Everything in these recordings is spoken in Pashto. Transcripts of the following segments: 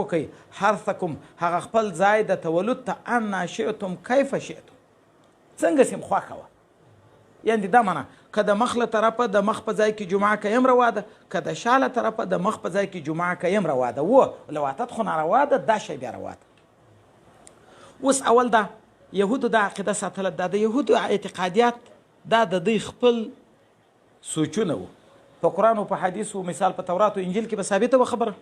وکئ حرثکم هغه خپل ځای د تولد ته انا شئتم کیف شئتم څنګه سیم خوا کوه یعنې دا معنا که د مخ له طرفه د مخ په ځای کې جمعه کویم روا ده که د شا له طرفه د مخ په ځای کې جمعه کویم روا ده لواتت خو ناروا ده دا شی بیا روا ده اوس اول دا یهودو دا عقیده ساتله دا د یهودو اعتقادیات دا د دوی خپل سوچونه وو په قرآن او په حدیث و مثال په تورات و انجیل کې به ثابته وه خبره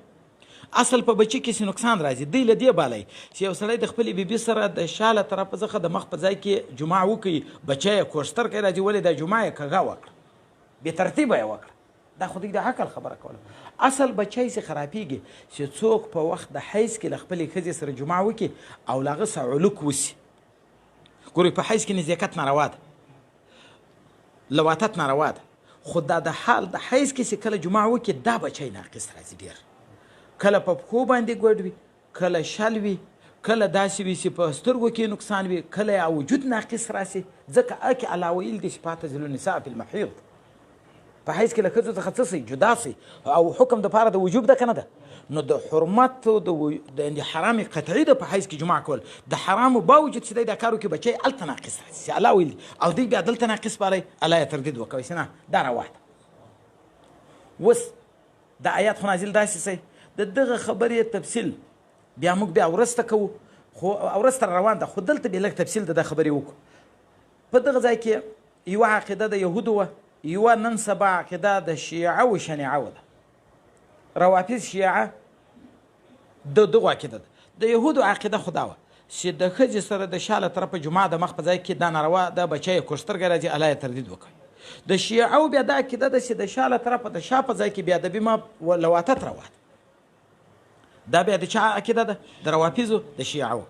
اصل په بچي کې څه نقصان راځي دوی له دې بالای چې یو سړی د خپلې بیبي سره د شا له طرفه څخه د مخ په ځای کې جمعه وکړي بچی یې کوشتر کوي راځي ولې دا جمعه یې کږه وکړه بې ترتیبه یې وکړه دا خو دوی د عقل خبره کوله اصل بچی چې خرابېږي چې څوک په وخت د حیض کې له خپلې ښځې سره جمعه وکړي او له هغه څه علوک وسي ګورئ په حیض کې نزدېکت ناروا ده لواتت ناروا ده خو دا د حال د حیض کې چې کله جمعه وکړي دا بچی ناقص راځي ډېر کله په پښو باندې ګوډ وي کله شل وي کله داسې وي چې په سترګو کې نقصان وي کله یا وجود ناقص راسي ځکه اکې الله ویل دي چې پاتزلو النساء فی المحیض په حیض کې له ښځو څخه څه سي جدا سي او حکم دپاره د وجوب ده که نه ده نو د حرمت د حرام قطعي ده په حیض کې جمعه کول د حرامو باوجود چې دی دا کار وکړي بچی هلته ناقص راسي چې الله ویل دي او دوی بیا دلته ناقص بالئ الله یې تردید وکوئ چې نه دا روا ده اوس د آیات خو نازل داسې سئ د دغه خبرې تفصیل بیا موږ بیا ورسته کوو خو ورسته روان ده خو دلته بیا لږ تفصیل د خبرې وکړو په دغه ځای کې یوه عقیده د یهودو وه یوه نن سبا عقیده د شیعه و شنیعه ده روافض شیعه د دغو عقیده ده د یهودو عقیده خو دا وه چې د ښځې سره د شا له طرفه جمعه د مخ په ځای کې دا ناروا ده بچی یې کوشترګی راځي الله یې تردید وکړي د شیعو بیا دا عقیده ده چې د شا له طرفه د شا په ځای کې بیا د بیمه لواتت روا ده دا بیا د چا عقیده ده د روافضو د شیعو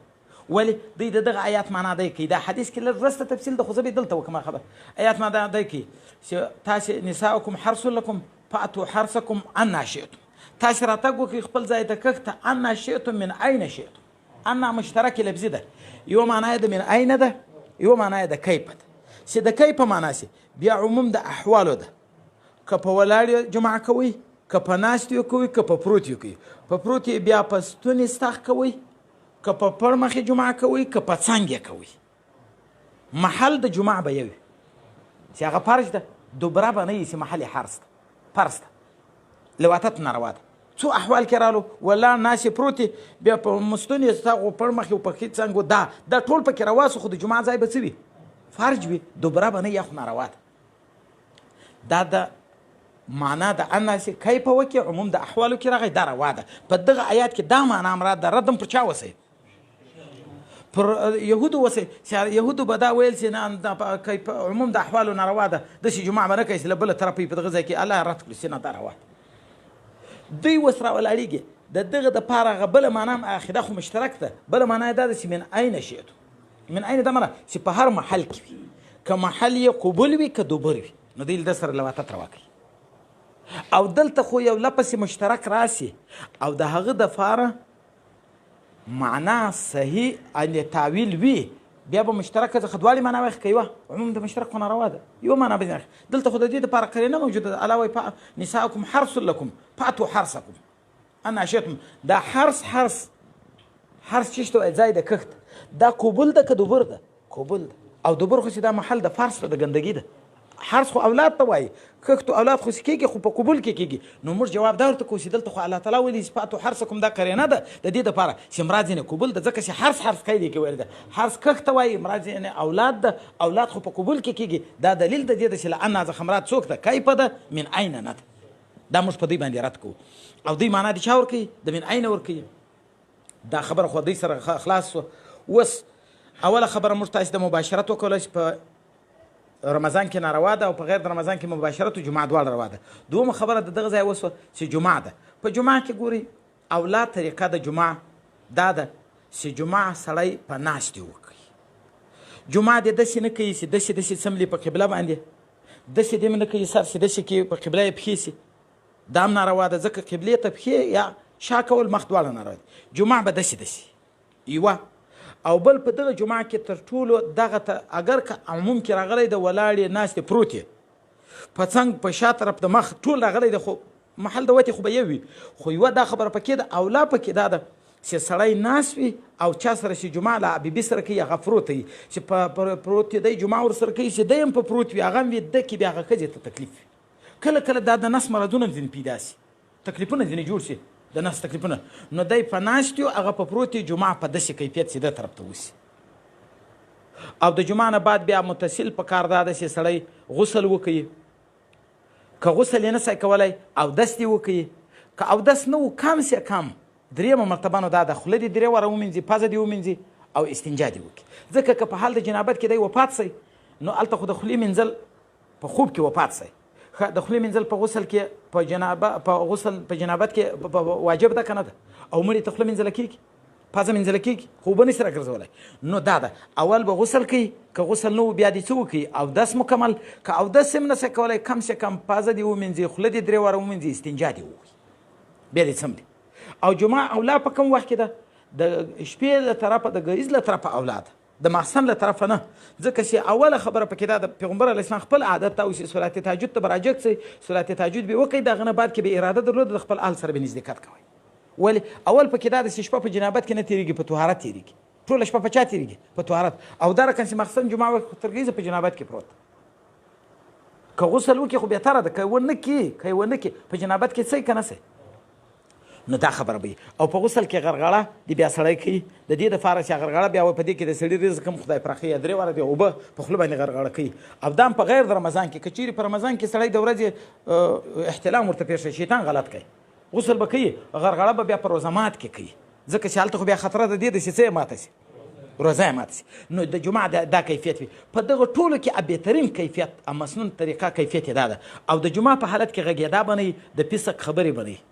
ولې دوی د دغه آیات معنا دی کوي دا حدیث کې لږ وروسته تفصیل ده خو زه به دلته وکړم خبر آیات معنا دی کوي چې تاسې نساؤکم حرث لکم فاتوا حرثکم انا شئتم تاسې راتګ وکړئ خپل ځای ته کښ ته انا شئتم من عین شئتم انا مشترک لفظي ده یوه معنا یې د من عین ده یوه معنا یې د کیف ده چې د کیف معنا سي بیا عموم د احوالو ده که په ولاړ جمعه کوئ که په ناست یو کوئ که په پروت یو کوئ په پروت یې بیا په ستونې ستاخ کوئ که په پړ مخې جمعه کوئ که په څنګ یې کوئ محل د جمعه به یو وي چې هغه فرج ده دوبره به نه وي چې محل یې حرس ده فرض ده لواتت ناروا ده څو احوال کې رالو ولاړ ناست یې پروت یې بیا په ستونې یې ستاغ پړ مخې په ښي څنګ دا ټول پکې روا سو خو د جمعه ځای به څه وي فرج وي دوبره به نه وي خو ناروا ده دا د معنا د اناس کیف وکړي عموم د احوالو کې راغی دا روا ده په دغه آیات کې دا معنا مراد ده ردم پر چا وسی پر یهودو وسی چې یهودو به دا ویل چې نه کیف عموم د احوالو ناروا ده داسې جمعه به نه کوي چې له بله طرفه په دغه ځای کې الله رد کړي چې نه دا روا ده دوی اوس راولاړېږي د دغه دپاره هغه بله معنا هم عقیده خو مشترک ده بله معنا یې دا ده چې من عین شئتم من عین دا معنا چې په هر محل کې وي که محل یې قبول وي که دوبر وي نو دوی له ده سره لواتت روا کوي او دلته خو یو لپس مشترک راسي او د هغه دپاره معنا صحیح ان تعویل وي بیا به مشترکه څخه دواړې معنا واخلي که یوه عموم د مشترک خو ناروا ده یوه معنا به دلته خو د دې دپاره قرینه موجوده ده الله وایي نساؤکم حرث لکم فاتوا حرثکم انا شئتم دا حرث چې ته وایي ځای د کښت دا قبول ده که دوبر ده قبول ده او دوبر خو چې دا محل د فرض ده د ګندګي ده حرص خو اولاد ته وایي کښتو اولاد خو کېږي خو په قبول کې کېږي نو موږ جواب دا ورته کوو چې دلته خو الله تعالی ویلي چې فاتو حرصکم دا قرینه ده د دې دپاره چې مراد ځینې قبول ده ځکه چې حرص قید کې ویل ده حرص کښت ته وایي مراد ځینې اولاد ده اولاد خو په قبول کې کېږي دا دلیل د دې ده چې له انا څخه مراد څوک ده کیفه ده من عین نه ده دا موږ په دوی باندې رد کوو او دوی معنا د چا ورکوي د من عین ورکوي دا خبره خو دوی سره خلاص شوه اوس اوله خبره موږ تاسې د مباشرت وکوله چې په رمضان کې ناروا ده او په غیر د رمضان کې مباشرت او جمعه دواړه روا ده دومه خبره د دغه ځای وسوه چې جمعه ده په جمعه کې ګوري اولا طریقه د جمعه دا ده چې جمعه سړی په ناستې وکړي جمعه دې داسې نه کوي چې داسې څملي په قبله باندې داسې دې نه کوي سر چې داسې کې په قبله یې پښې سي دا هم ناروا ده ځکه قبلې ته پښې یا شا کول مخ دواړه ناروا دي جمعه به داسې یوه او بل په دغه جمعه کې تر ټولو دغه ته اگر که عموم کې راغلی د ولاړې ناستې پروت یې په څنګ په شا طرف د مخ ټول راغلی دی خو محل د وتې خو به یو وي خو یوه دا خبره پکې ده اولا پکې دا ده چې سړی ناست وي او چا سره چې جمعه له بیبي سره کوي هغه پروت وي چې پروت وي دی جمعه ورسره کوي چې دی هم په پروت وي هغه هم ویده کې بیا هغه ښځې ته تکلیف وي کله کله دا د نس مرضونه ځینې پیدا شي تکلیفونه ځینې جوړ شي د نس تکلیفونه نو دی په ناست وي هغه په پروت وي جمعه په داسې کیفیت چې ده طرف ته وشي او د جمعه نه بعد بیا متصل په کار دا ده چې سړی غسل وکړي که غسل یې نسی کولی اودس دې وکړي که اودس نه و کم سې کم درېیمه مرتبه نو دا د خوله دې درې واره ومینځي پزه دې ومینځي او استنجا دې وکړي ځکه که په حال د جنابت کې دی وفات سی نو هلته خو د خولې مینځل په خوب کې وفات سی ښه د خولې مینځل په غسل کې په غسل په جنابت کې واجب ده که نه ده او مړي ته خوله مینځله کېږي پزه مینځله کېږي خوبه نشي راګرځولی نو دا ده اول به غسل کوي که غسل نه و بیا دې څه وکړي اودس مکمل که اودس هم نسی کولی کم سے کم پزه دې ومینځي خوله دې درې واره ومینځي استنجا دې وکړي بیا دې څملي او جمعه اولا په کوم وخت کې ده د شپې له طرفه د ګهیځ له طرفه اولا ده د ماخستن له طرفه نه ځکه چې اوله خبره پکې دا د پیغمبر علیه السلام خپل عادت ته چې صلات تهجد ته به راجګ شئ صلات تهجد به وکړئ د هغه نه بعد کې به اراده درلوده د خپل اهل سره به نزدېکت کوئ ولې اول پکې دا ده چې شپه په جنابت کې نه تېرېږي په طهارت تېرېږي ټوله شپه په چا تېرېږي په طهارت او دا رقم چې ماخستن جمعه تر ګهیځه په جنابت کې پروت که غسل وکړي خو بهتره ده که یې ونه کړي که یې ونه کړي په جنابت کې څه که نه څه نو دا خبره به او په غسل کې غرغړه د بیا سړی کوي د دې دپاره چې غرغړه بیا په دې کې د سړي رزق هم خدای پراخوي درې واره د اوبه په خوله باندې غرغړه کوي او دا هم په غیر د رمضان کې که چیرې په رمضان کې سړی د ورځې احتلام ورته پېښ شي شیطان غلط کوي غسل به کوي غرغړه به بیا په روزه مات کې کوي ځکه چې هلته خو بیا خطره د دې ده چې څه یې ماته شي روزه یې ماته شي نو د جمعه دا کیفیت وي په دغه ټولو کې بهترین کیفیت مسنون طریقه کیفیت یې دا ده او د جمعه په حالت کې غږېدا به نه وي د فسق خبرې به نه وي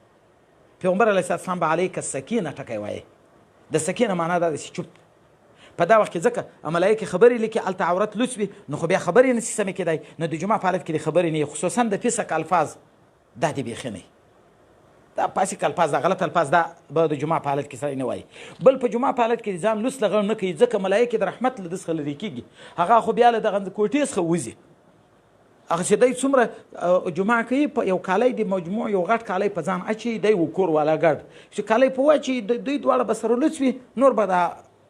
پیغمبر علیه السلام به علیک السکینه ټکی وایي د سکینه معنا دا ده چې چوپ په دا وخت کې ځکه ملایکې خبرې لیکي هلته عورت لوڅ وي نو خو بیا خبرې نشي سمې کېدی نو د جمعه په حالت کې د خبرې نه وي خصوصا د فسق الفاظ دا دې بیخي نه دا فاسق الفاظ دا غلط الفاظ دا به د جمعه په حالت کې سړی نه وایي بل په جمعه په حالت کې ځان لوڅ لغړ نه کوي ځکه ملایکې د رحمت له ده څخه لرې کېږي هغه خو بیا له دغه کوټې څخه وځي هغه چې دی څومره جمعه کوي په یو کالی د مجموع یو غټ کالی په ځان اچي دی و کور والا ګډ چې کالی په واچي دوی دواړه به سره لوڅ وي نور به دا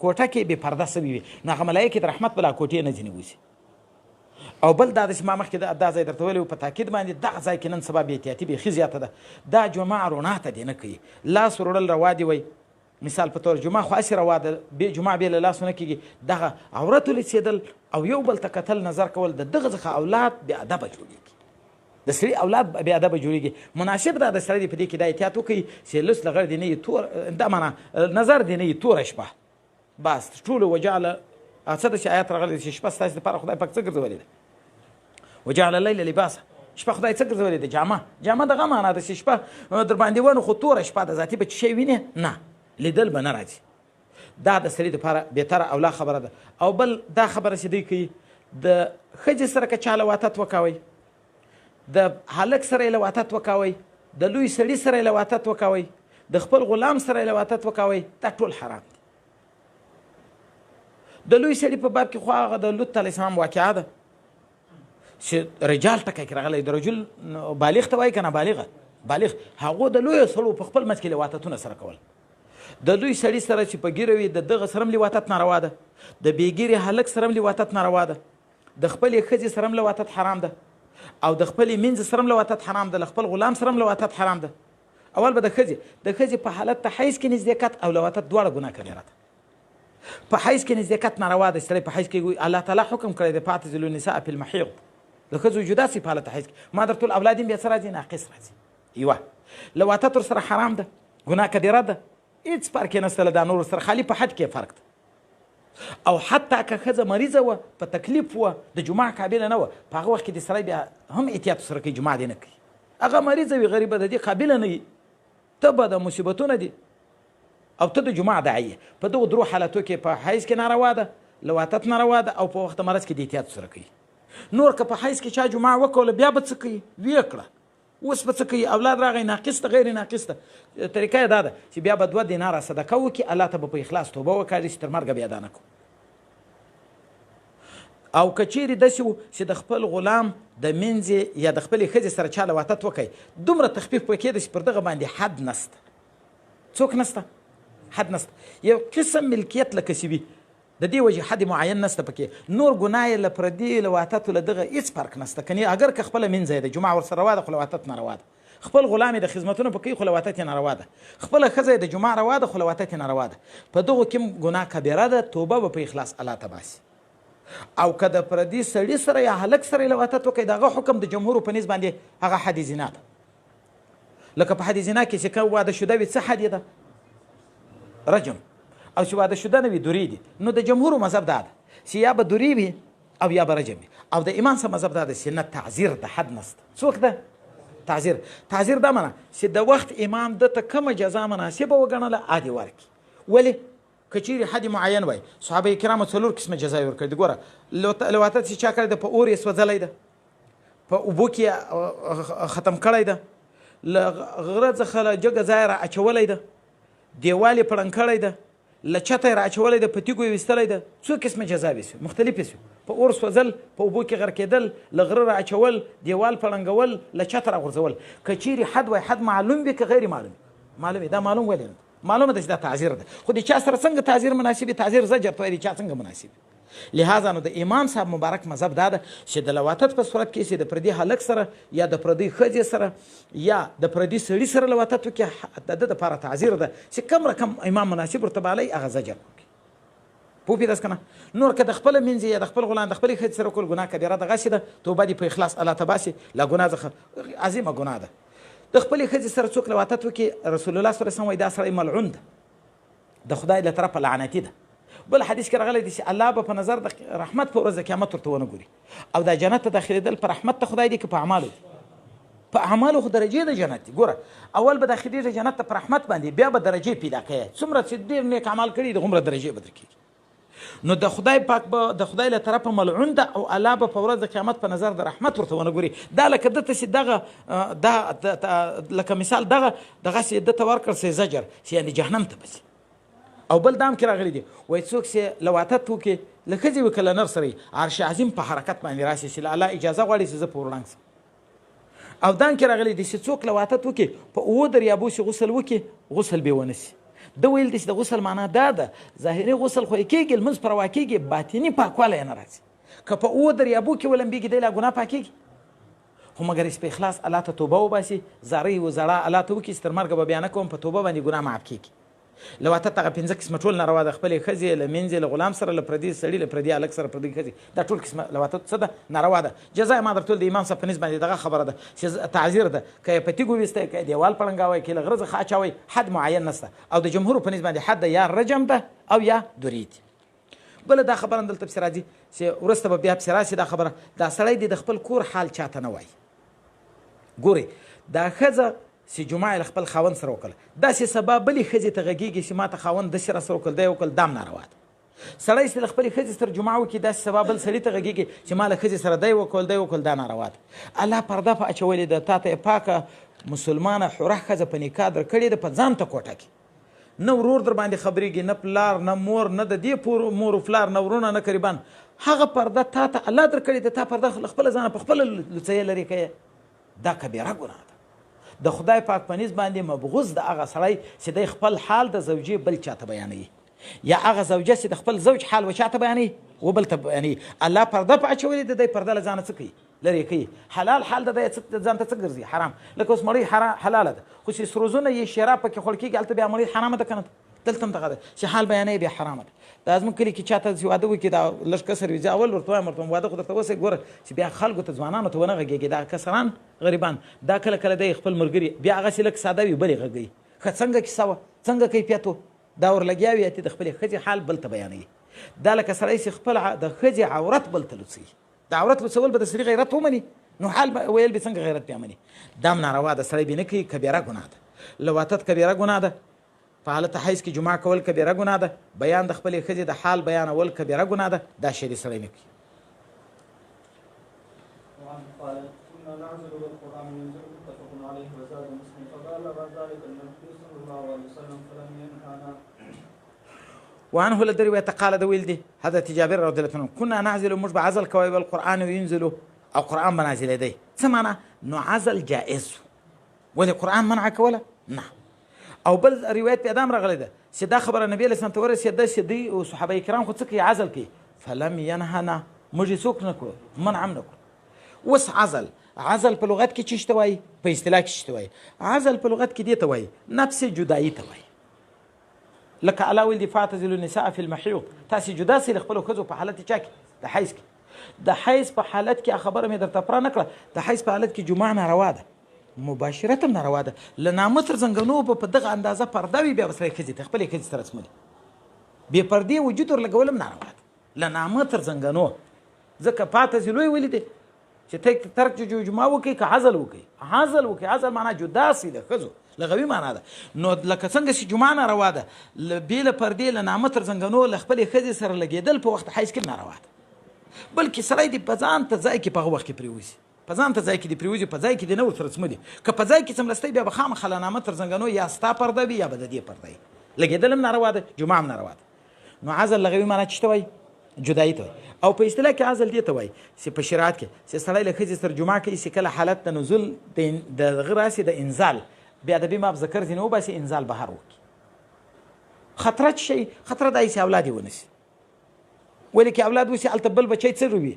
کوټه کې بې پرده سوي وي نو هغه ملایکې د رحمت به لا کوټې نه ځینې وځي او بل دا ده چې ما مخکې دا ځای درته ویلی و په تاکید باندې دغه ځای کې نن سبا بې احتیاطي بیخي زیاته ده دا جمعه رڼا ته دې نه کوي لاس وروړل روا دي وی مثال په طور جمعه خو هسې روا ده جمعه بې له لاسو نه کېږي دغه عورت ولیڅېدل او یو بل ته کتل نظر کول د دغه څخه اولاد بې ادبه جوړېږي د سړي اولاد بې ادبه جوړېږي مناسب ده د سړی دې په دې کې دا احتیاط وکړي چې لوڅ لغړ دې نه وي تور دا معنا نظر دې نه وي توره شپه بس ټولو وجعله څه ده چې آیات راغلی چې شپه ستاسې دپاره خدای پاک څه ګرځولې ده وجعل الليل لباسا شپه خدای څه ګرځولې ده جامه دغه معنا ده چې شپه در باندې ونه خو توره شپه ده ذاتي به څه شی وینې نه لیدل به نه راځي دا د سړي دپاره بهتره اولا خبره ده او بل دا خبره چې دوی کوي د ښځې سره که چا لواتت وکوئ د هلک سره یې لواتت وکوئ د لوی سړي سره یې لواتت وکوئ د خپل غلام سره یې لواتت وکوئ دا ټول حرام دي د لوی سړي په باب کې خو هغه د لوط علیه السلام واقعه ده چې رجال ټکی کې راغلی د رجل بالغ ته وایي که نه بالغ هغو د لویو سړو په خپل منځ کې لواتتونه سره کول د لوی سړي سره چې په ګیره وي د دغه سره هم لواتت ناروا ده د بېګیرې هلک سره هم لواتت ناروا ده د خپلې ښځې سره هم لواتت حرام ده او د خپلې مینځ سره هم لواتت حرام ده له خپل غلام سره هم لواتت حرام ده اول به د ښځې په حالت ته حیض کې نزدېکت او لواتت دواړه ګناه کبیره ده په حیض کې نزدېکت ناروا ده سړی په حیض کې الله تعالی حکم کړی دی فاعتزلوا النساء فی المحیض د ښځو جدا سي په حالت حیض کې ما درته اولاد بیا څه راځي ناقص راځي یوه لواتت ورسره حرام ده ګناه کبیره ده هېڅ فرق یې نشته له دا نورو سره خالي په حد کې فرق ده او حتی که ښځه مریضه وه په تکلیف وه د جمعه قابله نه وه په هغه وخت کې د سړی بیا هم احتیاط سره کوي جمعه دې نه کوي هغه مریضه وي غریبه د دې قابله نه وي ته به د مصیبتونه دي او ته د جمعه داعي یې په دغو درو حالتو کې په حیض کې ناروا ده لواتت ناروا ده او په وخت مرض کې د احتیاط سره کوي نور که په حیض کې چا جمعه وکوله بیا به څه کوي ویې کړه اوس به څه کوي اولاد راغی ناقص ته غیر ناقص ته طریقه یې دا ده چې بیا به 2 دیناره صدقه وکړي الله ته به په اخلاص توبه وکړي چې تر مرګه بیا دا نه کوو او که چیرې داسې و چې د خپل غلام د منځې یا د خپلې ښځې سره چا لواتت وکړي دومره تخفیف پکې ده چې پر دغه باندې حد نسته څوک نسته حد نشته. یو قسم ملکیت لکه کسبي د دې وجې حد معین نشته پکې. نور ګناه یې له پردي له واتتو له دغه هېڅ فرق نشته. کني اگر که خپله منځه یې د جمعه ورسره روا ده خو له واتت نه روا ده. خپل غلام یې د خدمتونو په کوي خو له واتت یې ناروا ده. خپله ښځه یې د جمعه روا ده خو له واتت یې ناروا ده. په دغو کې ګناه کبیره ده. توبه به په اخلاص الله ته باسي. او که د پردي سړي سره یا هلک سره یې له واتت وکړي د هغه حکم د جمهورو په نسبت باندې هغه حد زنا ده. لکه په حد زنا کې چې کوم واده شده وي څه حد یې ده؟ رجم. او چې واده شده نه وي دوری دي. نو د جمهورو مذهب دا ده چې یا به دوری وي او یا به رجم وي. او د امام صاحب مذهب دا ده چې نه تعزیر د حد نشته. څوک ده؟ تعزیر. تعزیر دا معنی چې د وخت امام دته کومه جزا مناسبه وګڼله عادي ورکړي. ولې؟ که چیرې حد معین وای صحابه کرامو 4 قسمه جزا یې ورکړې. ګوره لواتت چې چا کړی ده په اور یې سوځلی ده، په اوبو کې ختم کړی ده، له غره څخه له جګه ځایه را اچولی ده، دیوال یې پړنګ کړی ده، له چته یې را اچولی ده، په تیږو یې ویستلی ده. څو قسمه جزاوې سوې، مختلفې سوې. په اور سوځل، په اوبو کې غرقېدل، له غره را اچول، دیوال پړنګول، له چته را غورځول. که چیرې حد وای حد معلوم وي که غیر معلوم وي؟ معلوم وي. دا معلوم ولې نه؟ معلومه ده چې دا تعزیر ده. خو د چا سره څنګه تعزیر مناسب وي؟ تعزیر زجر ته وایي. د چا څنګه مناسب وي؟ لہذا نو د امام صاحب مبارک مذهب دا ده چې د لواتت په صورت کې چې د پردي هلک سره یا د پردي ښځې سره یا د پردي سړي سره لواتت وکړي د ده دپاره تعزیر ده چې کم رقم امام مناسب ورته بالی هغه زجر وکړي. پوه پوهېداست که نه؟ نور که د خپله منځ یا د خپل غلام د خپلې ښځې سره وکړل ګناه کبیره دغسې ده. توبه دې په اخلاص الله ته باسي. له ګناه څخه عظیمه ګناه ده. د خپلې ښځې سره څوک لواتت وکړي رسول الله صلی الله علیه وسلم وایي دا سړی ملعون ده، د خدای له طرفه لعنتي ده. بل حدیث کې راغلی دی چې الله به په نظر د رحمت په ورځ د قیامت ورته ونه ګوري. او دا جنت ته داخلېدل په رحمت ته خدای دی که په اعمالو دي؟ په اعمالو خو درجې د جنت دي. ګوره اول به داخلېږي جنت ته په رحمت باندې، بیا به درجې پیدا کوي. څومره چې ډېر نیک اعمال کړي د هغومره درجې به درکېږي. نو د خدای پاک به د خدای له طرفه ملعون ده او الله به په ورځ د قیامت په نظر د رحمت ورته ونه ګوري. دا لکه دته چې دغه لکه مثال دغسې دته ورکړ سي زجر چې یعنې جهنم ته بسي. او بل دام کې راغلی دی وایي څوک چې لواتت وکړي له ښځې وي که له نر سره عرش عظیم په حرکت باندې راشي چې له الله اجازه غواړي چې زه په وړاندې سم. او دام کې راغلی دی چې څوک لواتت وکړي په 7 دریابو چې غسل وکړي غسل بې ونه سي. ده ویل دی چې د غسل معنا دا ده ظاهري غسل خو یې کېږي لمونځ په روا کېږي باطني پاکوالی یې نه راځي. که په 7 دریابو کې ولمبېږي دی لا ګناه پاکېږي. خو مګر په اخلاص الله ته توبه وباسي، زارۍ و زړه الله ته وکړي چې تر مرګه به بیا نه کوم، په توبه باندې ګناه معاف کېږي. لواتت هغه 5 قسمه ټول ناروا ده. خپلې ښځې له منځې له غلام سره له پردي سړي له پردي هلک سره پردي ښځې دا ټول قسمه لواتت څه ده؟ ناروا ده. جزا یې ما درته ویل د امام صاحب په نسبت باندې دغه خبره ده چې تعزیر ده. که یې په تیږو ویستی، که یې دیوال پړنګاوی، که یې له غره څخه اچوی، حد معین نشته. او د جمهورو په نسبت باندې حد ده یا رجم ده او یا دوری دي. بله دا خبره دلته پسې راځي چې وروسته به بیا پسې راشي دا خبره. دا سړی دی د خپل کور حال چاته نه وایي. ګورئ دا ښځه چې جمعه له خپل خاوند سره وکړه، داسې سبا بلې ښځې ته غږېږي چې ما ته خاوند داسې راسره وکړل، دی وکړل، دام ناروا ده. سړی چې له خپلې ښځې سره جمعه وکړي داسې سبا بل سړي ته غږېږي چې ما له ښځې سره دی وکړل، دی وکړل، دا ناروا ده. الله پرده په اچولې ده. تا ته یې پاکه مسلمانه حوره ښځه په نکاح در کړې ده په ځان ته کوټه کې. نه ورور در باندې خبرېږي، نه پلار، نه مور، نه د دې مور و پلار، نه ورونه، نه قریبان. هغه پرده تا ته الله در کړې ده. تا پرده له خپله ځانه په خپله لوڅیې لرې کوې. دا کبیره ګناه ده. د خدای پاک په نسبت باندې مبغوض د هغه سړی چې دی خپل حال د زوجې بل چاته بیانوي، یا هغه زوجه چې د خپل زوج حال و چاته بیانوي و بل ته بیانوي. الله پرده په اچولې ده، دی پرده له ځانه څه کوي؟ لرې کوي. حلال حال ده دی ځان ته څه ګرځي؟ حرام. لکه اوس مړۍ حلاله ده، خو چې سروزونه یې شراب پکې خوړل کېږي هلته بیا مړۍ حرامه ده که نه؟ دلته هم دغه ده چې حال بیانوي بیا حرامه ده. دا زموږ کلي کې چاته چې واده وکړي دا لږ کسر وي، زه اول ورته وایم واده خو درته وسئ ګوره چې بیا خلکو ته ځوانانو ته ونه غږېږي. دا کسران غریبان دا کله کله دی خپل ملګري بیا هغسې لږ ساده وي بلې غږوي. ښه څنګه کیسه وه، څنګه کیفیت و، دا ورلګیا وي اتې د خپلې ښځې حال بل ته بیانوي. دا لکه سړی چې خپل د ښځې عورت بل ته لوڅوي. د عورت لوڅول به د سړي غیرت ومني، نو حال ویل به څنګه غیرت بیا مني؟ دا هم ناروا ده. سړی بې نه کوي، کبیره ګناه ده. لواتت کبیره ګناه ده. په حالت حیض کې جمعه کول کبیره ګناه ده. بیان د خپلې ښځې د حال بیانول کبیره ګناه ده. دا شی سړی نه کوي. وعنه لدري ويتقال ده ويل دي حضرت جابر رضي الله عنه كنا نعزل مش بعزل كوي والقرآن وينزلوا أو قرآن بنازل يديه سمعنا نعزل جائز ولا قرآن منعك ولا نعم. او بل روایت په ادم راغلی ده چې دا خبره نبی علیه السلام ته ورسېده چې دوی او صحابه کرام خو څه کوي عزل کوي فلم ینهنا موږ یې څوک نه کړو منع هم نه کړو. اوس عزل په لغت کې څه ته وایي په اصطلاح کې څه ته وایي عزل په لغت کې دې ته وایي نفس جدایي ته وایي لکه الله ویل دي فاعتزلوا النساء في المحيض تاسې جدا سئ له خپلو ښځو په حالت چا کې د حیض کې د حیض په حالت کې خبره مې درته پوره نه کړه د حیض په حالت کې جماع ناروا ده مباشرت هم ناروا ده له نامه تر زنګنو په دغه اندازه پرده وي بیا به سړی ښځې ته خپلې ښځې سره څملي بې پردې وجود ورلګول هم ناروا ده له نامه تر زنګنو ځکه فاعتزلو یې ویلي دی چې ته ترک جماع وکړي که عزل وکړي عزل معنا جدا سي له ښځو لغوي معنا ده نو لکه څنګه چې جماع ناروا ده بې له پردې له نامه تر زنګنو له خپلې ښځې سره لګېدل په وخت حیض کې ناروا ده بلکې سړی دې په ځان ته ځای کې په هغه وخت کې پرېوځي په ځان ته ځای کې دې پرېوځي په ځای کې دې نه ورسره څملي که په ځای کې څملستی بیا به خامخا له نامه تر زنګنو یا ستا پرده وي یا به د دې پرده وي لګېدل هم ناروا ده جماع هم ناروا ده نو عزل لغوي معنا څه ته وایي جدایي ته وایي او په اصطلاح کې عزل دې ته وایي چې په شریعت کې چې سړی له ښځې سره جماع کوي چې کله حالت د نزول د هغه راسي د انزال بیا د بیماب ذکر ځینې وباسي انزال بهر وکړي خطره څه شی خطره دا چې اولاد یې ونیسي ولې کې اولاد وسي هلته بل بچی څه روي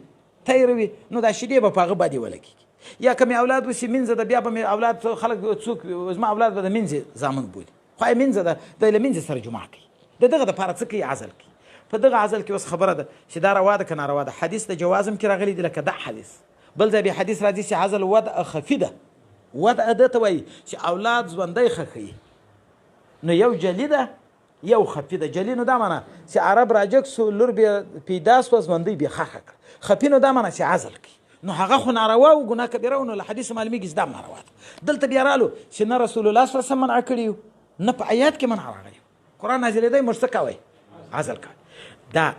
تیر وي نو دا شیدې به په هغه باندې ولګېږي یا که مې اولاد وسي منځه ده بیا به مې اولاد خلک څوک زما اولاد به د منځې زامن بولي خو یې منځه ده دی له منځې سره جماع کوي د دغه دپاره څه کوي عزل کوي په دغه عزل کې اوس خبره ده چې دا روا ده که ناروا ده حدیث د جواز هم کې راغلی دی لکه دا حدیث بل ځای بیا حدیث راځي چې عزل وضع خفي ده وضع ده ته وایي چې اولاد ژوندی ښخوي نو یو جلي ده یو خفي ده جلي نو دا معنا چې عرب راجګ سو لور بیا پیدا سوه ژوندی بیا ښخه کړه خفي نو دا معنا چې عزل کوي نو هغه خو ناروا و ګناه کبیره و نو له حدیث معلومیږي چې دا هم ناروا ده دلته بیا رالو چې نه رسول الله صلی الله علیه وسلم منع کړي نه په آیات کې منع راغلی قرآن نازلېدی موږ څه کوئ عزل کوئ دا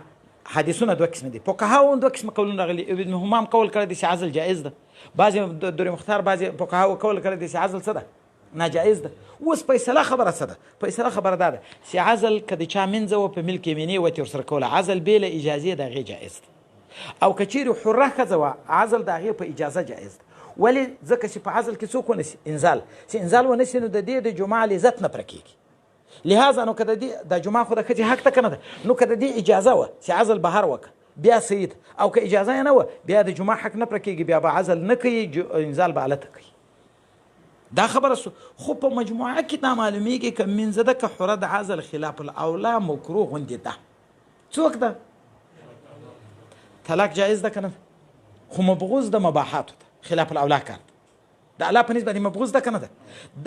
حدیثونه دوه قسمه دي فقهاو دوه قسمه قولونه راغلي ابن همام قول کړی دی چې عزل جایز ده بعضې دور مختار بعضې فقهاو قول کړی دی چې عزل څه ده ناجایز ده اوس فیصله خبره څه ده فیصله خبره دا ده چې عزل که د چا منځه و په ملک یمیني وتې ورسره کوله عزل بې له اجازې د هغې جایز ده او که چیرې حره ښځه وه عزل د هغې په اجازه جایز ده ولې ځکه چې په عزل کې څوک ونیسي انزال چې انزال ونیسي نو د دې د جماع لذت نه پوره کېږي لهذا نو که د دې د جماع خو د ښځې حق ته که نه ده نو که د دې اجازه وه چې عزل بهر وکړه بیا صحیح ده او که اجازه یې نه وه بیا د جماع حق نه پوره کېږي بیا به عزل نه کوي انزال به هلته کوي دا خبره سو خو په مجموعه کې دا معلومیږي که منځه ده که حره د عزل خلاف الاولا مکروه غوندې ده څوک ده طلاق جایز ده که نه خو مبغوض د مباحاتو ده خلاف الاولا کار د الله په نسبت مبغوض ده که نه ده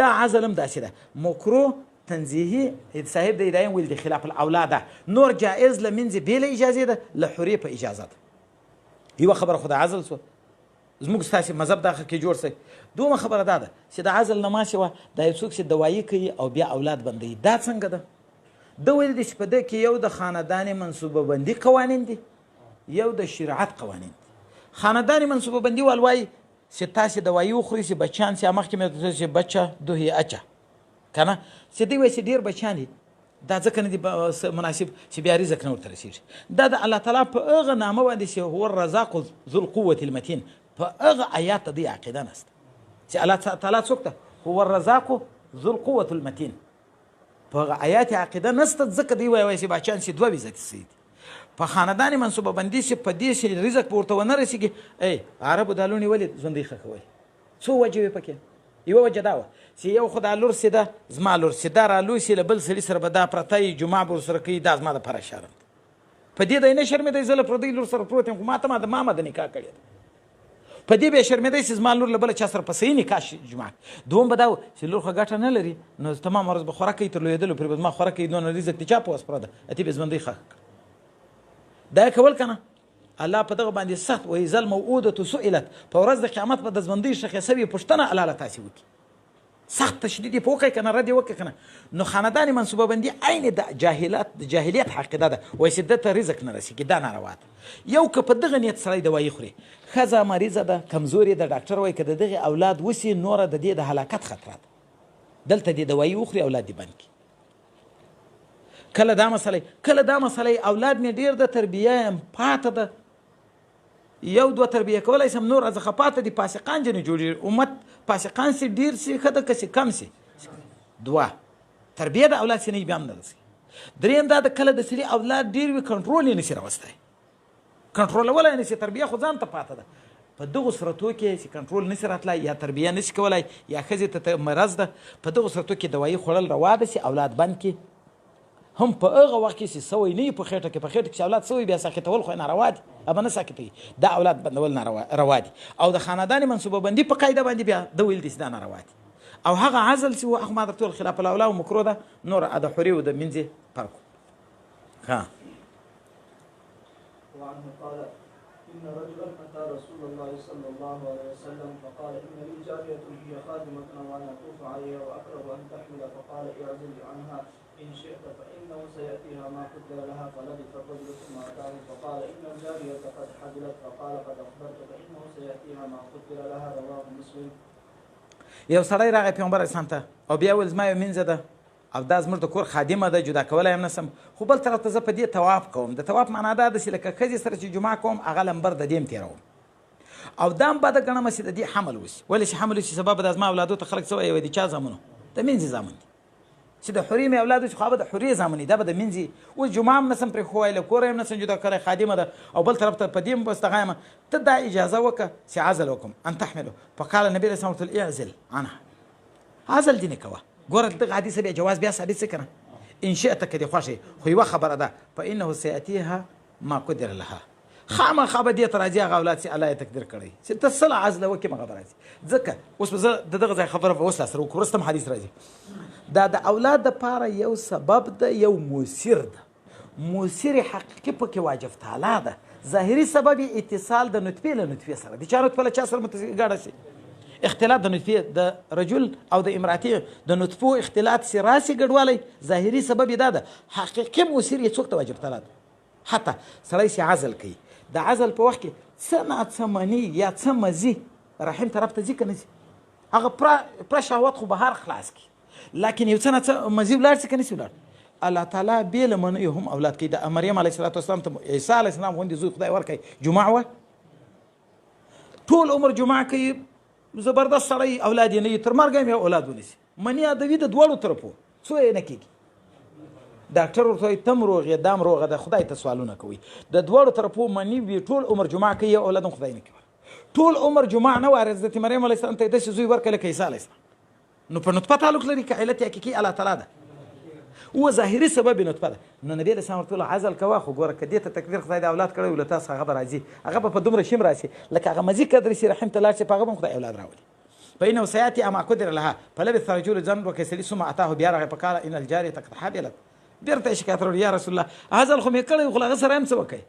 دا عزل هم داسې ده مکروه تنزیهي صاحب د هدایم ویل د خلاف الاولا ده نور جایز له منځه بې له اجازې ده له حرې په اجازه ده یوه خبره خو د عزل سوه زموږ ستاسې مذهب داخل کې جوړ شي دومره خبره دا ده چې د عزل نه ماشې وه دا یو څوک چې دوایي کوي او بیا اولاد بندوي دا څنګه ده ده ویل دي چې په ده کې یو د خاندان منصوبه بندي قوانین دي یو د شریعت قوانین دي خاندان منصوبه بندي وال وایي چې تاسې دوایي وخورئ چې بچیان چې مخکې مې چې بچه دوهې اچه که نه چې دوی وایي چې ډېر بچیان دي دا ځکه نه دي مناسب چې بیا رزق نه ورته رسېږي دا د الله تعالی په هغه نامه باندې چې هو الرزاق ذو القوة المتین په هغه آیات ته دې عقیده نشته چې الله تعالی څوک ده هو الرزاق ذو القوة المتین په هغه آیات عقیده نشته ځکه دوی وایي چې بچیان چې دوه ویزه دي په خاندان منصوبه بندي چې په دې چې رزق به ورته ونه رسېږي ای عربو دا لوڼې ولې ژوندۍ ښخوئ څو وجې وې پکې یوه وجه دا وه چې یو خو دا لور سي ده زما لور سي دا رالوسي له بل سړي سره به دا پرته وي جمعه به ورسره کوي دا زما دپاره شرم ده په دې دی نه شرمېدی زه له پردۍ لور سره پروت یم خو ما ته ما د نکاح کړې ده په دې به یې شرمېدی چې زما لور له بله چا سره په صحیح نکاح شي جمعه دوم به دا و چې لور خو ګټه نه لري نو تمام ورځ به خوره کوي تر لویېدلو پرې به زما خوره کوي نو رزق د چا په وس پوره ده اتې به ژوندۍ ښخ کړه دا یې کول که نه الله په دغه باندې سخت وایذا الموءودة سئلت په ورځ د قیامت به د ژوندۍ ښخې سوې پوښتنه الله له تاسې وکړي سخت تشدید یې په وکړئ که نه رد یې وکړئ که نه نو خاندان منصوبه بندي عین د جاهلیت عقیده ده وایي چې ده ته رزق نه رسېږي دا ناروا ده یو که په دغه نیت سړی دوایي خوري ښځه مریضه ده کمزورې ده ډاکټر وایي که د دغې اولاد وسي نوره د دې د هلاکت خطره ده دلته دې دوایي وخوري اولاد دې بند کړي کله دا مسئله اولاد مې ډېر د تربیه یم پاته ده یو دوه تربیه کولی شم نور څخه پاته دي فاسقان جنې جوړېږي امت فاسقان سي ډېر سي ښه ده که سي کم سي دوه تربیه د اولاد سي نه بیا هم نه رسي دریم دا د کله د سړي اولاد ډېر وي کنټرول یې نشي راوستی کنټرولولی یې نشي تربیه خو ځان ته پاته ده په دغو صورتو کې چې کنټرول نشي راتلی یا تربیه نشي کولی یا ښځې ته مرض ده په دغو صورتو کې دوایي خوړل روا ده چې اولاد بند کړي هم په هغه وخت کې چې سوی نه وي په خېټه کې چې اولاد سوی بیا ساکتول خو ناروا دي ابه نه ساکتوي دا اولاد بندول روا دي او د خاندان منصوبه بندي په قاعده باندې بیا ده ویل دي چې دا ناروا دي او هغه عزل چې و هغه ما درته ویل خلاف الاولا او مکروه ده نور د حري و د منځې فرق ها وعنه قال إن رجلا أتى رسول الله صلى الله عليه وسلم فقال إن لي جارية هي خادمة وأنا أطوف عليها وأكره أن تحمل فقال اعزل عنها إن شئت فإنه سيأتيها ما قدر لها فلبث الرجل ثم أتاه فقال إن الجارية قد حبلت فقال قد أخبرتك إنه سيأتيها ما قدر لها رواه مسلم. یو سړی راغی پیغمبر اسلام ته او بیا ویل زما یو مینځه ده او دا زموږ د کور خادمه ده جدا کولی هم نسم خو بل طرف ته زه په دې طواف کوم د طواف معنا دا ده چې لکه ښځې سره چې جمعه کوم هغه لمبر د دې هم تېروم او دا هم بده ګڼمه چې د دې حمل وشي ولې چې حمل وشي سبب د زما اولادو ته خلک څه وایي د چا زامنو د مینځې زامن دي چې د حرې مې اولاد وشي خو هغه د حرې زامن دي دا به د مینځې اوس جمعه هم نسم پرېښوی له کوره هم نسم جدا کړی خادمه ده او بل طرف ته په دې هم بس دغه یم ته دا اجازه وکړه چې عزل وکړم ان تحملو فقال النبي علیه السلام ورته اعزل عنها عزل دې نه کوه ګوره دغه حدیث بیا جواز بیا ثابت څه کنه ان شئت که دې خوښې خو یوه خبره ده فانه سیاتیها ما قدر لها خامخا به دې ته راځي هغه اولاد چې الله یې تقدیر کړی چې ته څه له عزله وکړې مغه به راځي ځکه اوس به زه د دغه ځای خبره به اوس لا سره وکړو وروسته هم حدیث راځي دا د اولاد دپاره یو سبب ده یو موثر ده موثر حقیقي پکې واجب تعالی ده ظاهري سبب یې اتصال د نطفې له نطفې سره د چا نطفه له چا سره ګډه شي اختلاط د نطفې د رجل او د امراتې د نطفو اختلاط سي راسي ګډوالی ظاهري سبب یې دا ده حقیقي موثر یې څوک ته واجب تعالی ده حتی سړی چې عزل کوي د عزل په وخت کې څه ناڅه مني یا څه مزي رحم طرف ته ځي که نه ځي هغه پوره شهوت خو بهر خلاص کړي لکن یو څه ناڅه مزي ولاړ شي که نه شي ولاړ الله تعالی بې له منیو هم اولاد کوي د مریم علیه صلات وسلام ته عیسی علیه السلام غوندې زوی خدای ورکوي جمعه وه ټول عمر جمعه کوي زبردست سړی اولاد یې نه وي تر مرګه هم یو اولاد ونیسي مني ادوي د دواړو طرفو څو یې نه کېږي ډاکټر ورته وایي تم روغ یې دام روغه ده خدای ته سوالونه کوي د دواړو طرفو مني وي ټول عمر جمعه کوي یو اولاد هم خدای نه کوي ټول عمر جمعه نه وارد حضرت مریم علیه السلام ته یې داسې زوی ورکړی لکه عیسی علیه السلام نو په نطفه تعلق لري که علت حقیقي الله تعالی ده هو ظاهري سبب یې نطفه ده نو نبي علیه السلام ورته ویل عزل کوه خو ګوره که دې ته تقدیر خدای د اولاد کړی وي له تاسو هغه به راځي هغه به په دومره شیم راسي لکه هغه مزي قدر شي رحم ته لاړ شي په هغه به هم خدای اولاد راولي فإنه سيأتي ما قدر لها فلبث رجل ذنب وكسل ثم أتاه بيارغ فقال إن الجارية قد حبلت بیرته شکایت وروړي یا رسول الله عزل خو مې کړی خو له هغه سره هم څه وکړئ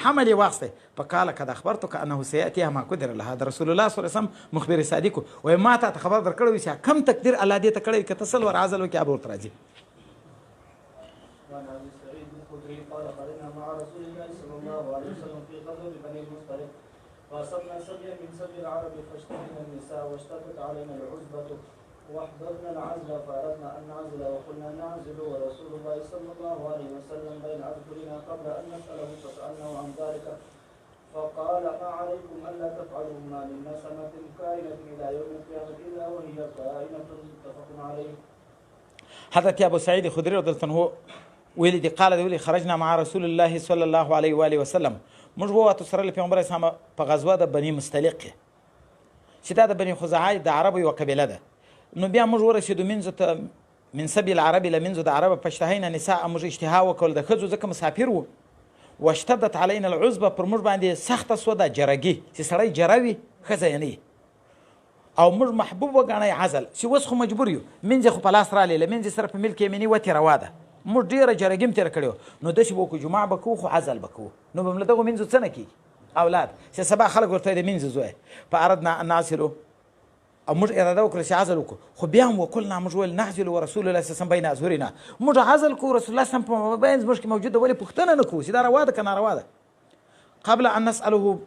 حمل یې واخیستی فقال قد أخبرتك أنه سيأتيها ما قدر لها د رسول الله صلی الله علیه وسلم مخبر صادق وایي ما ته خبر درکړی وي چې کم تقدیر الله دې ته کړی که ته سل ور عزل وکړې هغه ورته راځي وعن ابي سعيد الخدري قال خرجنا مع رسول الله صلى الله عليه وسلم في غزوه بني المصطلق فاصبنا سبيا من سبي العرب فاشتكينا النساء واشتكت علينا العزبه واحضرنا العزل فاردنا ان نعزل وقلنا نعزل ورسول الله صلى الله عليه وسلم بين اظهرنا قبل ان نساله فسالناه عن ذلك فقال ما عليكم الا تفعلوا ما من نسمه كائنه الى يوم القيامه الا وهي كائنه متفق عليه. حضرت ابو سعید خدری رضی الله عنه ویلي دي قال ویلي خرجنا مع رسول الله صلى الله عليه واله وسلم موږ ووتو سره له پیغمبر اسلام په غزوه د بني مستلق چې دا د بني خزاعه د عربو یوه قبیله ده نو بیا موږ ورسېدو منځو ته من سبي العرب له منځو د عربو فاشتهینا نساء موږ اشتها وکړل د ښځو ځکه مسافر وو واشتدت علينا العزبه پر موږ باندې سخته سوه ده جرګي چې سړی جره وي ښځه یې نه وي او موږ محبوب وګڼئ عزل چې اوس خو مجبور یو منځ خو په لاس رالې له منځ سره په ملک یمیني وتې روا ده موږ ډېره جرګي هم تېره کړې وه نو داسې به وکړو جمعه به کوو خو عزل به کوو نو به له دغو منځو څه نه کېږي اولاد چې سبا خلک ورته د منځ زوی فاردنا ان نعزلو او موږ اراده وکړه چې عزل وکړو خو بیا هم وکلنا موږ ویل نعزل ورسول الله صلی الله علیه وسلم بین اظهرنا موږ عزل کوو رسول الله صلی الله علیه وسلم په مابین زموږ کې موجود ده ولې پوښتنه نه کوو چې دا روا ده که ناروا ده قبل ان نسأله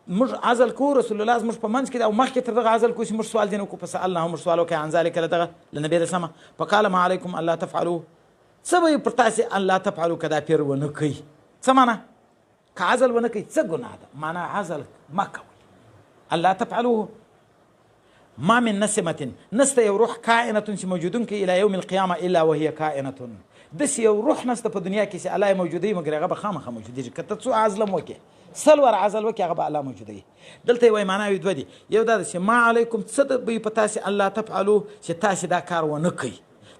موږ عزل کوو رسول الله زموږ په منځ کې ده او مخکې تر دغه عزل کوو چې موږ سوال ځینې وکړو فسألناه موږ سوال وکړی عن ذلک له دغه له نبي علیه السلام فقال ما علیکم الله تفعلوا څه به پر تاسې الله تفعلوا که دا پیر ونه کوي څه معنا که عزل ونه کوي څه ګناه ده معنا عزل مه کوئ الله تفعلوا ما من نسمة نسته یو روح کائنة چې موجودون کې الى یوم القیامه الا وهي کائنة داسې یو روح نشته په دنیا کې چې الله یې موجودوي مګر هغه به خامخا موجودېږي که ته څو عزل هم وکړې 100 ور عزل وکړې هغه به الله موجودوي. دلته یې وایي معناوې دوه دي. یو دا ده چې ما علیکم څه به په تاسې الله تفعلو چې تاسې دا کار ونه کوئ.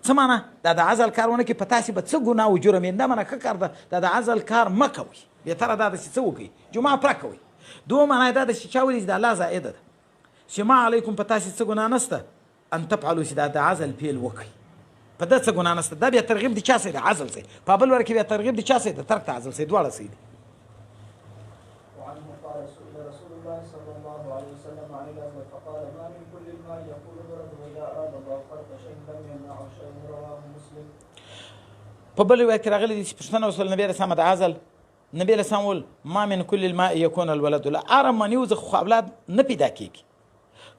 څه معنی دا د عزل کار ونه کوي په تاسې به څه ګناه و جرم یې دا معنی ښه کار ده دا د عزل کار مه کوئ. بهتره دا ده چې څه وکړئ جمعه پوره کوئ. دوه معنی دا ده چې چا ویلي چې د الله زائده ده چې ما علیکم په تاسې څه ګناه نشته ان تفعلو چې دا د عزل فعل وکړئ په ده څه ګناه نشته. دا بیا ترغیب د چا سي د عزل سي په بل ور کې بیا ترغیب د چا سي د ترک د عزل سي دواړه سي دي. وعنه قال سئل رسول الله صلى الله عليه وسلم عن الأزمة فقال ما من كل الماء يقول ولده إذا أراد الله خلق شيء لم يمنعه شيء رواه مسلم. په بل روایت کې راغلي دي چې پوښتنه وسول نبی رسول الله د عزل نبی رسول الله وویل ما من كل الماء يكون الولد لا ارم منیوز خو اولاد نه پیدا کیږي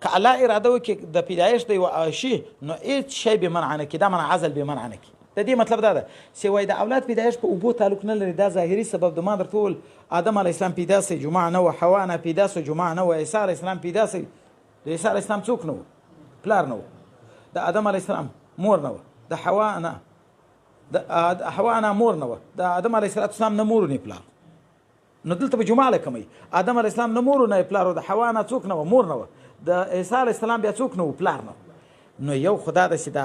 که الله اراده وکړي د پیدایش د یو شي نو هیڅ شی به منع نه کړي دا منع عزل به منع نه کړي. د دې مطلب دا ده چې وایي د اولاد پیدایش په اوبو تعلق نه لري دا ظاهري سبب د ما درته وویل آدم علیه السلام پیدا سي جمعه نه وه حوا نه پیدا سو جمعه نه وه عیسی علیه السلام پیدا سي د عیسی علیه السلام څوک نه و پلار نه و د آدم علیه السلام مور نه وه د حوا نه د حوا نه مور نه وه د آدم علیه السلام نه مور نه پلار نو دلته به جمعه لکمئ آدم علیه السلام نه مور نه پلار و د حوا نه څوک نه وه مور نه وه د عیسی علیه السلام بیا څوک نه و پلار نه نو یو خدا ده چې د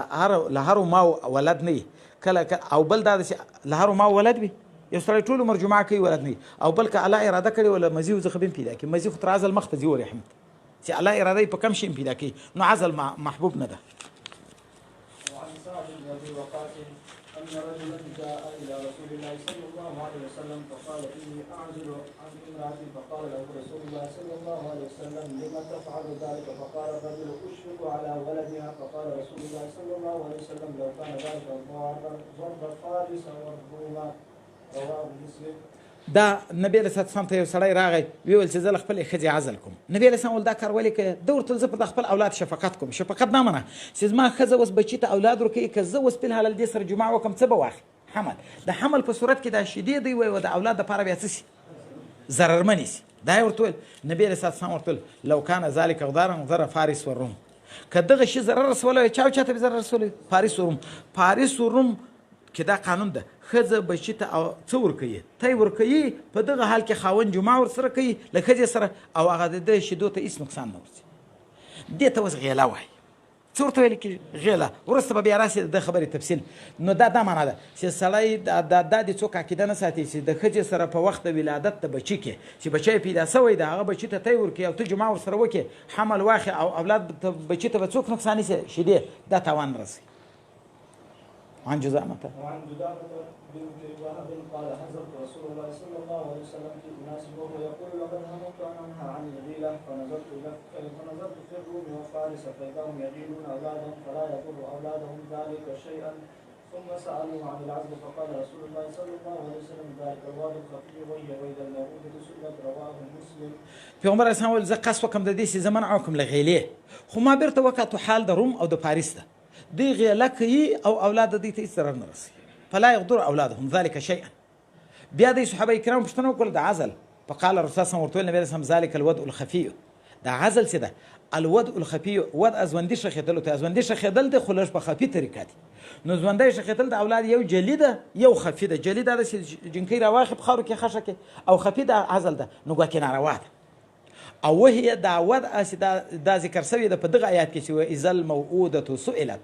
له هرو ماو ولد نه کله او بل دا ده چې له هرو ماو ولد وي یو سړی ټول عمر جمعه کوي ولد نه او بل که الله اراده کړې وله مزي و زخه به پیدا کړي مزي خو تر عزل مخ ته ځي ورحمت چې الله اراده په کم شي پیدا کوي نو عزل محبوب نه ده. وعن سعد بن أبي وقاص أن رجلا جاء إلى رسول الله صلى الله عليه وسلم فقال إني أعزل عن امرأتي فقال له رسول الله صلى الله عليه وسلم لما تفعل ذلك فقال الرجل أشفق على ولدها فقال رسول الله صلى الله عليه وسلم لو كان ذلك ضرب فارس والرومان رواه مسلم. دا نبی علیه السلام ته یو سړی راغی ویل چې زه له خپلې ښځې عزل کوم. نبی علیه السلام دا کار ولې کوې ده ورته زه په خپل اولاد شفقت کوم. شفقت دا منه چې زما ښځه اوس بچي ته اولاد ورکوي که زه اوس بالحلال دې سره جمعه وکړم څه به واخلي حمل د حمل په صورت کې دا شیدې دی وایي د اولاد دپاره بیا څه شي ضررمنې شي دا یې ورته ویل. نبی علیه السلام ورته ویل لو کان ذلک غدارا ضر فارس والروم که دغه شي ضرر رسولی وی چا ته به ضرر رسولی فارس و روم. فارس و روم کې دا قانون ده ښځه بچي ته څه ورکوي ته یې ورکوي په دغه حال کې خاوند جمعه ورسره کوي له ښځې سره او هغه د ده شیدو ته هېڅ نقصان نه ورځي. دې ته اوس غیله وایي څه ورته ویل کېږي غیله وروسته به بیا راسي د خبرې تفصیل. نو دا معنا ده چې سړی دا د څوک عقیده نه ساتي چې د ښځې سره په وخت د ولادت د بچي کې چې بچی پیدا سوی د هغه بچي ته تی ورکړي او ته جمعه ورسره وکړې حمل واخې او اولاد بچي ته به څوک نقصان نیسي شیدې دا تاوان رسي. عن جزامة وعن جزامة بنت وهب قال حزبت رسول الله صلى الله عليه وسلم في أناس وهو يقول لقد هممت أن أنهى عن الغيلة فنظرت في الروم وفارس فإذا هم يغيلون أولادهم فلا يضر أولادهم ذلك شيئا ثم سألوه عن العزل فقال رسول الله صلى الله عليه وسلم ذلك الواد الخفي وهي وإذا الموءودة سئلت رواه مسلم. پیغمبر اسلام ویل زه قصد وکړم د دې چې زه منع وکړم له غیلې خو ما بیرته وکړه حال د روم او د پاریس ده دوی غیله کوي او اولاد دوی ته هېڅ ضرر نه رسي فلا یغدر اولادهم ذلك شیئا. بیا د صحابه کرام پوښتنه وکړل د عزل فقال رسول الله ورته ویل نبی رسول ذلك الوضع الخفي دا عزل څه ده الوضع الخفي وضع ژوندي شخېدلو ته ژوندي شخېدل دی خو لږ په خفي طریقه دي. نو ژوندی شخېدل د اولاد یو جلي ده یو خفي ده. جلي دا ده چې جنکۍ راواخي په خاورو کې خښه کې او خفي دا عزل ده نو ګواکې ناروا ده. او وهي دا وضع چې دا ذکر سوی ده په دغه آیات کې چې واذا الموءودة سئلت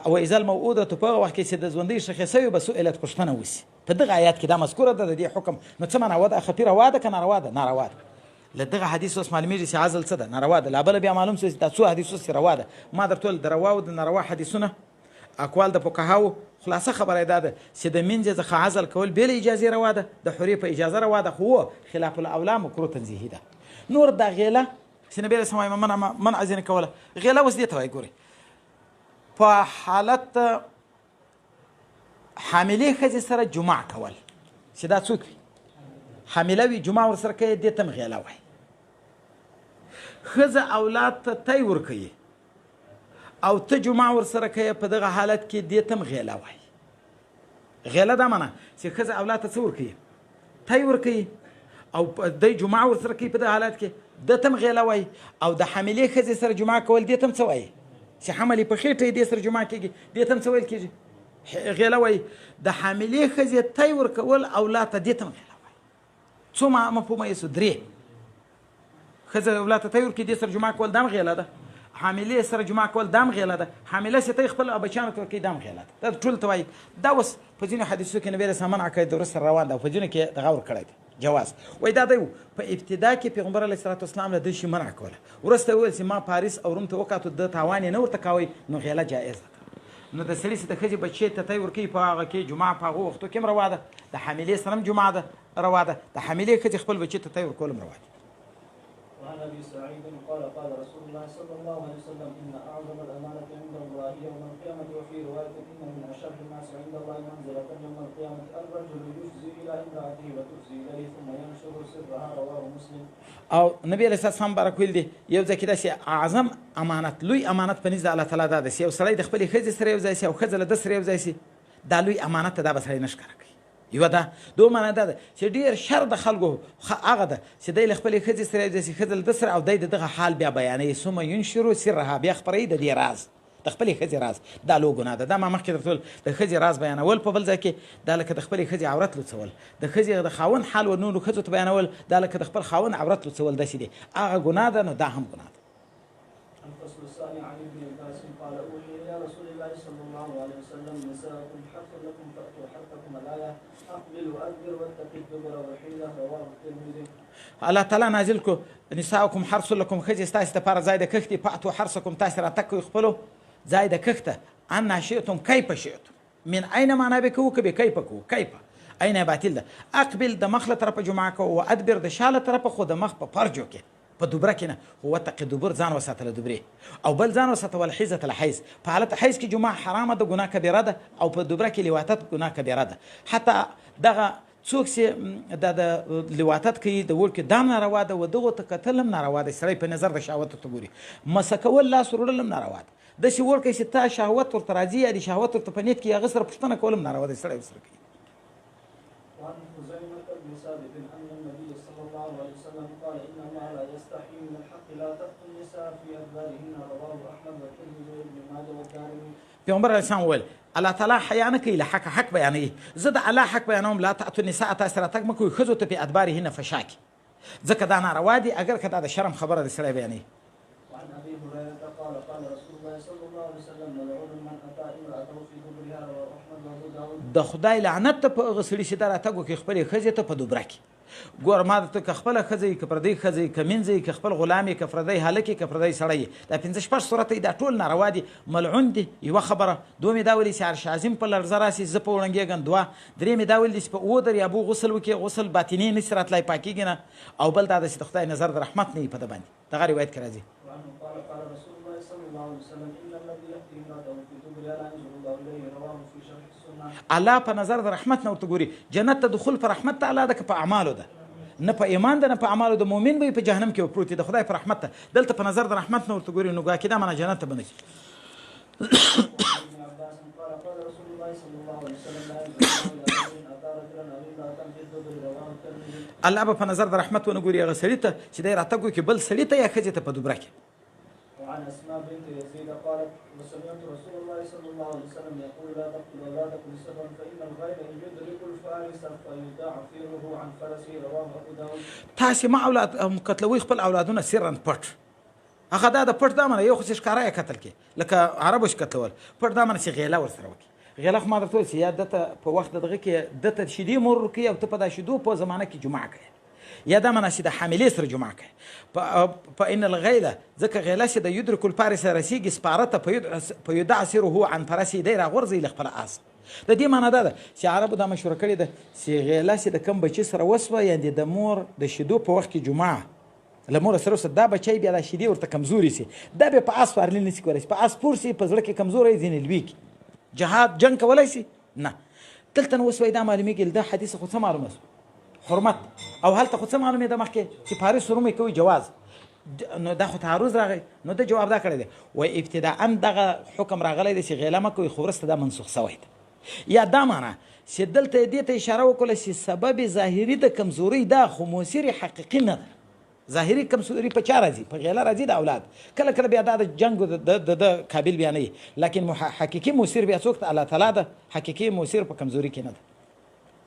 او اذا الموءودة په هغه وخت کې چې د ژوندۍ شخې سوی به سئلت پوښتنه وشي په دغه آیات کې دا مذکوره ده د دې حکم. نو څه معنا وضع خفي روا ده که ناروا ده؟ ناروا ده. له دغه حدیث اوس معلومیږي چې عزل څه ده ناروا ده. لا بله بیا معلوم شو چې دا څو حدیث اوس روا ده. ما درته ویل د روا او د ناروا حدیثونه اقوال د فقهاو خلاصه خبره دا ده چې د منځ څخه عزل کول بې اجازې روا ده د حورې په اجازه روا ده خو خلاف الاولا مکروه تنزیهي ده. نور دا غیله چې نبی رسول الله منع ځینې کوله غیله اوس دې ته وایي ګورئ په حالت حاملې ښځې سره جماع کول چې دا څوک وي حامله وي جماع ورسره کوي دې ته هم غیله وایي. ښځه اولاد ته تی ورکوي او ته جماع ورسره کوي په دغه حالت کې دې ته هم غیله وایي. غیله دا منه چې ښځه اولاد ته څه ورکوي تی ورکوي او دی جمعه ورسره کوي په دغه حالت کې ده ته هم غیله وایي. او د حاملې ښځې سره جمعه کول دې ته هم څه وایي چې حمل یې په خېټه یې دې سره جمعه کېږي دې ته هم څه ویل کېږي غیله وایي د حاملې ښځې تی ورکول اولاد ته دې ته هم غیله وایي. څو مفهومه یې سو؟ درې. ښځه اولاد ته تی ورکړي دې سره جمعه کول دا هم غیله ده. حاملې سره جمعه کول دا هم غیله ده. حامله چې تی خپل بچیانو ته ورکوي دا هم غیله ده. دا ټول ته وایي. دا اوس په ځینو حدیثو کې نبي علیه السلام منع کړی د وروسته روان ده او په ځینو کې دغه ورکړی دی جواز. وایي دا دی په ابتدا کې پیغمبر علیه الصلاة والسلام له دې شي منع کوله. وروسته وویل چې ما پاریس او روم ته وکاتو د تاوان یې نه ورته کوئ نو غیله جایزه ده. نو د سړي چې د ښځې بچې ته تی ورکوي په هغه کې جمعه په هغو وختو کې هم روا ده. د حاملې سره هم جمعه ده روا ده. د حاملې ښځې خپل بچې ته تی ورکول هم روا دي. وعن ابي سعيد قال قال رسول الله صلى الله عليه وسلم ان اعظم الامانه عند الله يوم القيامه وفي روايه ان من اشر الناس عند الله منزله يوم القيامه الرجل يجزي الى امراته وتجزي اليه ثم ينشر سرها رواه مسلم. او نبی علیه السلام بارک ویل دي یو ځای کې داسې اعظم امانت لوی امانت په نزد الله تعالی دا ده چې یو سړی د خپلې ښځې سره یو ځای شي او ښځه له ده سره یو ځای شي دا لوی امانت ته دا به سړی نه ښکاره کوي. یوه ده. دوه معنا دا ده چې ډېر شر د خلکو هغه ده چې دی له خپلې ښځې سره یو ځای شي ښځه له ده سره او دی د دغه حال بیا بیانوي ثم ینشرو سرها بیا خپروي د دې راز د خپلې ښځې راز. دا لوی ګناه ده. دا ما مخکې درته ویل د ښځې راز بیانول په بل ځای کې دا لکه د خپلې ښځې عورت لوڅول. د ښځې د خاوند حال و نورو ښځو ته بیانول دا لکه د خپل خاوند عورت لوڅول داسې دی. هغه ګناه ده نو دا هم ګناه ده. الفصل الثاني عن ابن عباس قال اوحي الى رسول الله صلى الله عليه وسلم نساؤكم حق لكم فاتوا حقكم الايه اقبل وادبر واتق الدبر والحيله رواه الترمذي. الله تعالی نازل کو نساؤکم حرث لکم ښځې ستاسې دپاره ځای د کښت دی فاتو حرثکم تاسې راتګ کوئ خپلو ځای د کښته انا شئتم کیف شئتم من عین معنا به کوو که به کیف کوو کیف عین باطل ده. اقبل د مخ له طرفه جمعه کوو و ادبر د شا له طرفه خو د مخ په پرجو کې په دوبره کې نه هو وتقي دبر ځان وساته له دوبرې او بل ځان وساته والحیزة الحیز. په حالت حیز کې جمعه حرامه ده ګناه کبیره ده او په دوبره کې لواطت ګناه کبیره ده. حتی دغه څوک چې د لواطت کوي د وړ کې دام ناروا ده و دغو ته کتل هم ناروا ده. سړی په نظر د شهوت ورته ګوري. مسه کول لاس وروړل هم ناروا ده. داسې وړ کوي چې تا شهوت ورته راځي یا د شهوت ورته په نیت کې هغه سره پوښتنه کول هم ناروا ده. سړی ورسره کوي. وعن خزيمة بن ثابت أن النبي صلى الله عليه وسلم قال إن الله لا يستحي من الحق لا تقتل النساء في أدبارهن رواه أحمد والترمذي وابن ماجه والدارمي. پیغمبر علیه السلام وویل الله تعالی حیا نه کوي له حقه حق بیانوي. زه د الله حق بیانوم لا تعتوا النساء تاسې راتګ مه کوئ ښځو ته په ادبارهن فشا کې ځکه دا ناروا دي اگر که دا د شرم خبره د سړی بیانوي. وعن أبي هريرة قال قال رسول الله صلى الله عليه وسلم ملعون من أتى امرأته في دبرها رواه أحمد وأبو داود. د خدای لعنت ته په هغه سړي چې دا راتګ وکړي خپلې ښځې ته په دوبره کې. ګوره ما درته که خپله ښځه یي که پردۍ ښځه یي که مینځه یي که خپل غلام یي که پردی هلک یي که پردی سړی یي دا پنځه شپږ صورته یي دا ټول ناروا دي ملعون دي. یوه خبره. دوه مې دا ویلي چې عرش عظیم په لړزه راسي زه په وړنګېږم. دوه درې مې دا ویلي چې په اووه دریابو غسل وکړي غسل باطني نشي راتلی پاکېږي نه. او بل دا ده چې د خدای نظر د رحمت نه وي په ده باندې. دغه روایت کې راځي. وعنه قال قال رسول الله صلى الله عليه وسلم إن الذي يأتي امرأته في دبرها لا ينظر الله إليه رواه في شرح السنة. الله په نظر د رحمت نه ورته ګوري. جنت ته دخول په رحمت تعالی ده که په اعمالو ده نه په ایمان ده نه په اعمالو د مؤمن به په جهنم کې پروت د خدای په رحمت ته دلته په نظر د رحمت نه ورته ګوري نو ګواکې دا معنا جنت ته به نه شي. الله به په نظر د رحمت ونه ګوري هغه سړي ته چې دی راتګ وکړي بل سړي ته یا ښځې ته په دوبره کې. وعن اسماء بنت يزيد قالت وسمعت رسول الله صلى الله عليه وسلم يقول لا تقتل اولادكم سرا فان الغير ان يدرك الفارس فيدافره عن فرسه رواه ابو داود. تاسې ما اولاد قتلوي خپل اولادونه سرا پټ. هغه دا د پټ دا منه یو خو چې ښکاره یې قتل کې لکه عربو چې قتلول پټ دا منه چې غیله ورسره وکړي. غیله خو ما درته ویل چې یا دته په وخت دغه کې دته شیدې مور ورکوي او ته په دا شیدو په زمانه کې جمعه کوي یا دا منه چې د حاملې سره جمعه کوي. په ان الغیله ځکه غیله چې د یدرک الفارس رسیږي سپاره ته په یدع سره عن فرسه دی راغورځي له خپل آس. د دې معنا دا ده چې عربو دا مشوره کړې ده چې غیله چې د کم بچي سره وسوه یعنې د مور د شیدو په وخت کې جمعه له مور سره دا بچی بیا د شیدې ورته کمزوري سي دا بیا په آس سوارلي نه سي کولی په آس پور سي په زړه کې کمزوری ځینې لویږي جهاد جنګ کولی سي نه. دلته نو اوس وایي دا معلومېږي دا حدیث خو څه معلومه سو حرمت او هلته خو څه معلومېده مخکې چې پاریس روم یې کوي جواز نو دا خو تعرض راغی نو ده جواب دا کړی دی وایي ابتداء دغه حکم راغلی دی چې غیله مه کوئ خو وروسته دا منسوخ سوی دی. یا دا معنا چې دلته دې ته اشاره وکړله چې سبب ظاهري د کمزورۍ دا خو موثر حقیقي نه ده ظاهري کمزوري په چا راځي؟ په غیله راځي د اولاد. کله کله بیا دا د جنګ د قابل بیا نه وي، لکن حقیقي مؤثر بیا څوک ته؟ الله تعالی ده. حقیقي مؤثر په کمزوري کې نه ده.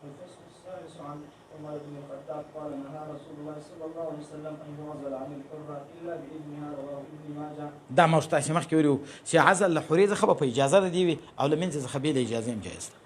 الفصل السادس عن عمر بن الخطاب قال نهى رسول الله صلى الله عليه وسلم ان يعزل عن الحرة الا باذنها رواه ابن ماجه. دا ما تاسو مخکې ویلو چې عزل له حورې څخه به په اجازه ده دی وي او له منځ څخه بې له اجازې هم جایز ده.